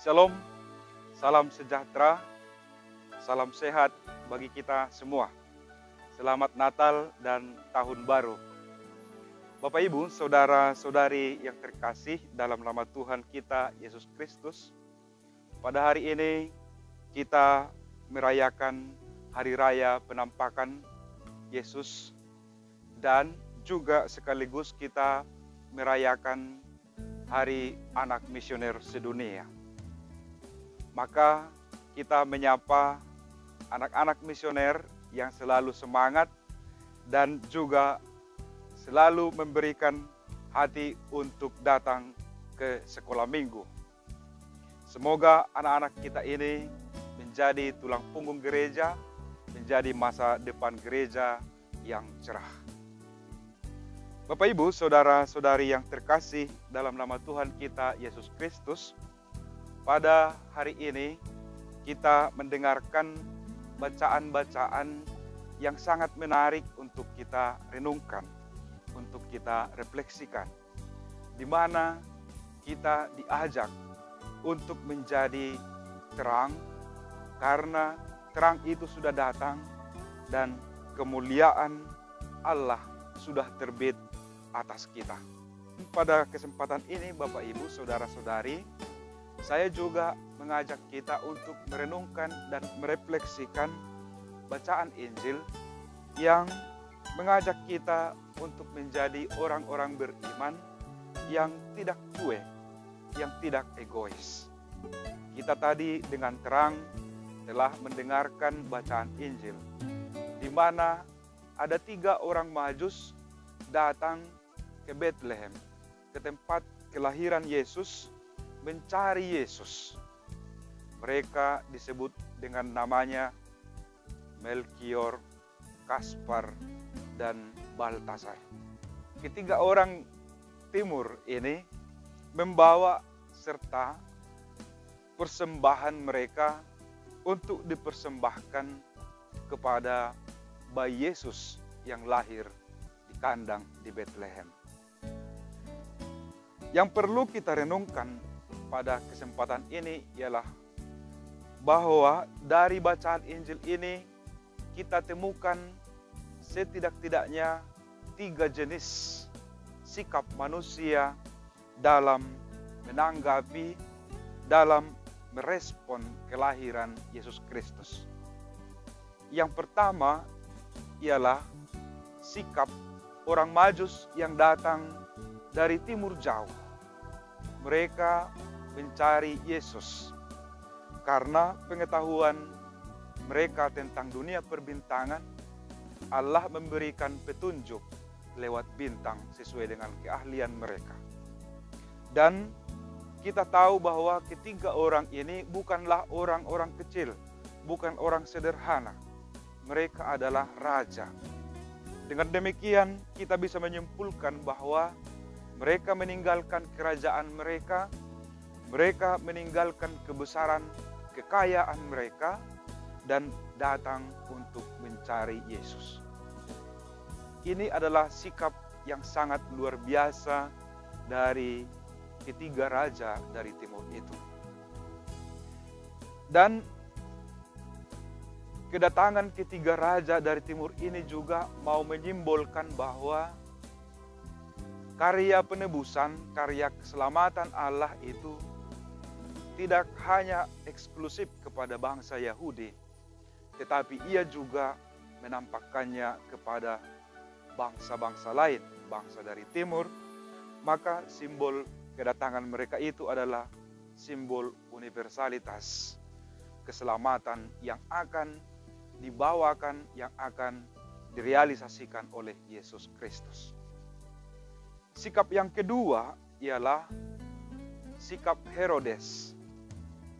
Shalom, salam sejahtera, salam sehat bagi kita semua. Selamat Natal dan Tahun Baru. Bapak Ibu, saudara-saudari yang terkasih dalam nama Tuhan kita Yesus Kristus. Pada hari ini kita merayakan Hari Raya Penampakan Yesus dan juga sekaligus kita merayakan Hari Anak Misioner Sedunia. Maka kita menyapa anak-anak misioner yang selalu semangat dan juga selalu memberikan hati untuk datang ke sekolah minggu. Semoga anak-anak kita ini menjadi tulang punggung gereja, menjadi masa depan gereja yang cerah. Bapak Ibu, saudara-saudari yang terkasih dalam nama Tuhan kita Yesus Kristus, pada hari ini kita mendengarkan bacaan-bacaan yang sangat menarik untuk kita renungkan, untuk kita refleksikan, di mana kita diajak untuk menjadi terang, karena terang itu sudah datang dan kemuliaan Allah sudah terbit atas kita. Pada kesempatan ini, Bapak Ibu, saudara-saudari, saya juga mengajak kita untuk merenungkan dan merefleksikan bacaan Injil yang mengajak kita untuk menjadi orang-orang beriman yang tidak cuek, yang tidak egois. Kita tadi dengan terang telah mendengarkan bacaan Injil, di mana ada 3 orang Majus datang ke Bethlehem, ke tempat kelahiran Yesus, mencari Yesus. Mereka disebut dengan namanya Melkior, Kaspar, dan Baltasar. Ketiga orang timur ini membawa serta persembahan mereka untuk dipersembahkan kepada bayi Yesus yang lahir di kandang di Bethlehem. Yang perlu kita renungkan pada kesempatan ini ialah bahwa dari bacaan Injil ini kita temukan setidak-tidaknya 3 jenis sikap manusia dalam menanggapi, dalam merespon kelahiran Yesus Kristus. Yang pertama ialah sikap orang Majus yang datang dari timur jauh. Mereka mencari Yesus karena pengetahuan mereka tentang dunia perbintangan. Allah memberikan petunjuk lewat bintang sesuai dengan keahlian mereka. Dan kita tahu bahwa ketiga orang ini bukanlah orang-orang kecil, bukan orang sederhana. Mereka adalah raja. Dengan demikian kita bisa menyimpulkan bahwa mereka meninggalkan kerajaan mereka, mereka meninggalkan kebesaran kekayaan mereka, dan datang untuk mencari Yesus. Ini adalah sikap yang sangat luar biasa dari ketiga raja dari timur itu. Dan kedatangan ketiga raja dari timur ini juga mau menyimbolkan bahwa karya penebusan, karya keselamatan Allah itu tidak hanya eksklusif kepada bangsa Yahudi, tetapi ia juga menampakkannya kepada bangsa-bangsa lain, bangsa dari timur. Maka simbol kedatangan mereka itu adalah simbol universalitas, keselamatan yang akan dibawakan, yang akan direalisasikan oleh Yesus Kristus. Sikap yang kedua ialah sikap Herodes,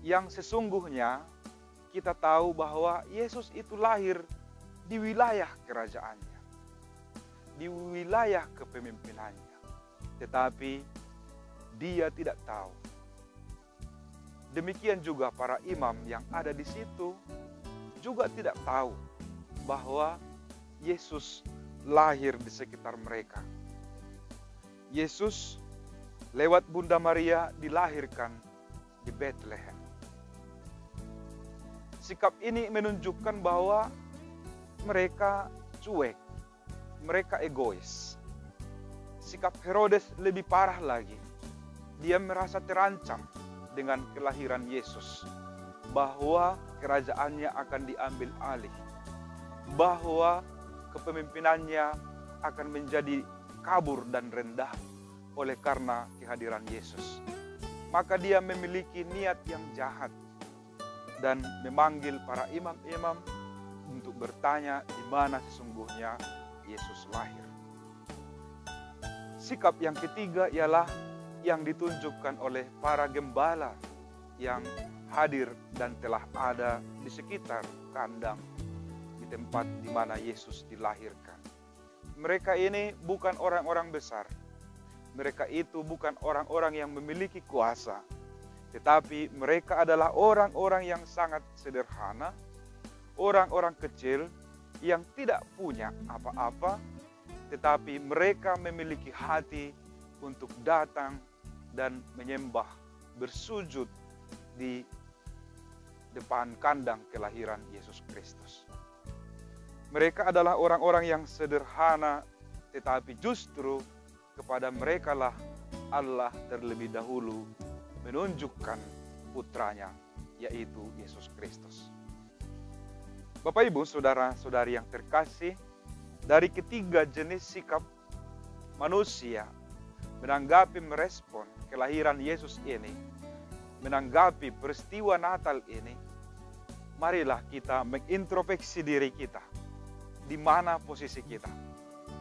yang sesungguhnya kita tahu bahwa Yesus itu lahir di wilayah kerajaannya, di wilayah kepemimpinannya, tetapi dia tidak tahu. Demikian juga para imam yang ada di situ juga tidak tahu bahwa Yesus lahir di sekitar mereka. Yesus lewat Bunda Maria dilahirkan di Bethlehem. Sikap ini menunjukkan bahwa mereka cuek, mereka egois. Sikap Herodes lebih parah lagi. Dia merasa terancam dengan kelahiran Yesus, bahwa kerajaannya akan diambil alih, bahwa kepemimpinannya akan menjadi kabur dan rendah oleh karena kehadiran Yesus. Maka dia memiliki niat yang jahat dan memanggil para imam-imam untuk bertanya di mana sesungguhnya Yesus lahir. Sikap yang ketiga ialah yang ditunjukkan oleh para gembala yang hadir dan telah ada di sekitar kandang di tempat di mana Yesus dilahirkan. Mereka ini bukan orang-orang besar. Mereka itu bukan orang-orang yang memiliki kuasa, tetapi mereka adalah orang-orang yang sangat sederhana, orang-orang kecil yang tidak punya apa-apa, tetapi mereka memiliki hati untuk datang dan menyembah, bersujud di depan kandang kelahiran Yesus Kristus. Mereka adalah orang-orang yang sederhana, tetapi justru kepada merekalah Allah terlebih dahulu menunjukkan putranya, yaitu Yesus Kristus. Bapak, Ibu, saudara-saudari yang terkasih, dari ketiga jenis sikap manusia menanggapi merespon kelahiran Yesus ini, menanggapi peristiwa Natal ini, marilah kita mengintrospeksi diri kita. Di mana posisi kita?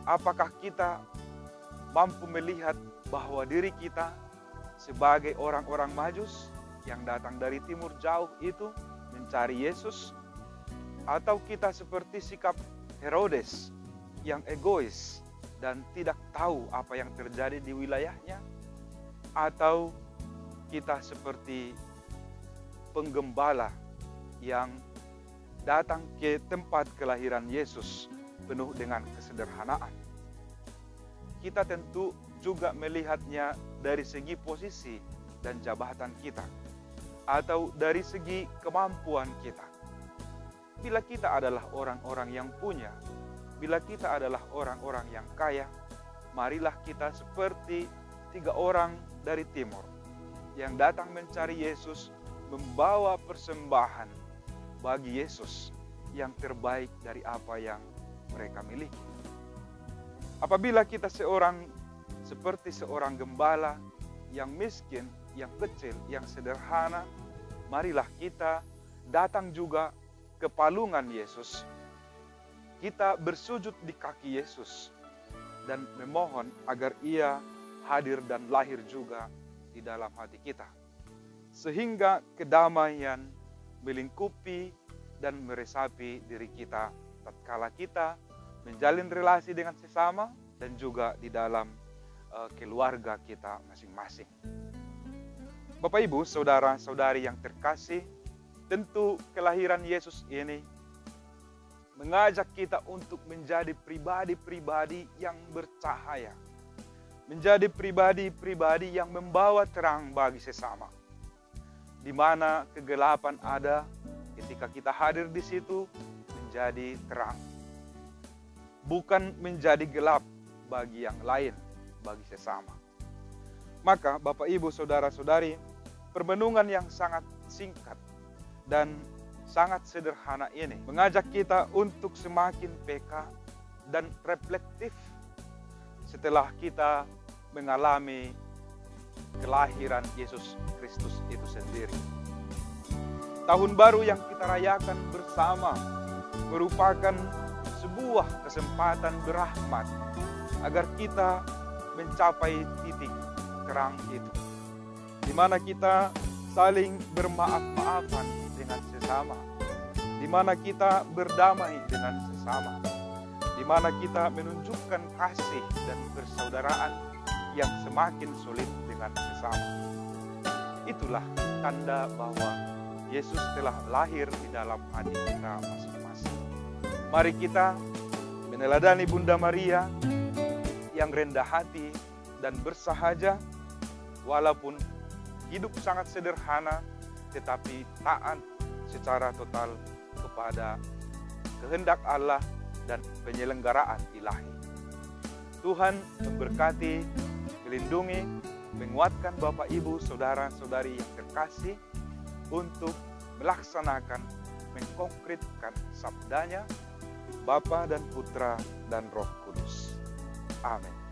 Apakah kita mampu melihat bahwa diri kita sebagai orang-orang Majus yang datang dari timur jauh itu mencari Yesus? Atau kita seperti sikap Herodes yang egois dan tidak tahu apa yang terjadi di wilayahnya? Atau kita seperti penggembala yang datang ke tempat kelahiran Yesus penuh dengan kesederhanaan? Kita tentu juga melihatnya dari segi posisi dan jabatan kita, atau dari segi kemampuan kita. Bila kita adalah orang-orang yang punya, bila kita adalah orang-orang yang kaya, marilah kita seperti 3 orang dari timur yang datang mencari Yesus, membawa persembahan bagi Yesus yang terbaik dari apa yang mereka miliki. Apabila kita seperti seorang gembala yang miskin, yang kecil, yang sederhana, marilah kita datang juga ke palungan Yesus. Kita bersujud di kaki Yesus dan memohon agar Ia hadir dan lahir juga di dalam hati kita, sehingga kedamaian melingkupi dan meresapi diri kita tatkala kita menjalin relasi dengan sesama dan juga di dalam keluarga kita masing-masing. Bapak, Ibu, saudara-saudari yang terkasih, tentu kelahiran Yesus ini mengajak kita untuk menjadi pribadi-pribadi yang bercahaya, menjadi pribadi-pribadi yang membawa terang bagi sesama. Di mana kegelapan ada, ketika kita hadir di situ menjadi terang, bukan menjadi gelap bagi yang lain, bagi sesama. Maka Bapak, Ibu, saudara-saudari, permenungan yang sangat singkat dan sangat sederhana ini mengajak kita untuk semakin peka dan reflektif setelah kita mengalami kelahiran Yesus Kristus itu sendiri. Tahun baru yang kita rayakan bersama merupakan sebuah kesempatan berahmat agar kita mencapai titik terang itu, di mana kita saling bermaaf-maafan dengan sesama, di mana kita berdamai dengan sesama, di mana kita menunjukkan kasih dan persaudaraan yang semakin solid dengan sesama. Itulah tanda bahwa Yesus telah lahir di dalam hati kita masing-masing. Mari kita meneladani Bunda Maria yang rendah hati dan bersahaja, walaupun hidup sangat sederhana, tetapi taat secara total kepada kehendak Allah dan penyelenggaraan ilahi. Tuhan memberkati, melindungi, menguatkan Bapak, Ibu, saudara-saudari yang terkasih untuk melaksanakan, mengkonkretkan sabdanya, Bapa dan Putra dan Roh Kudus. Amin.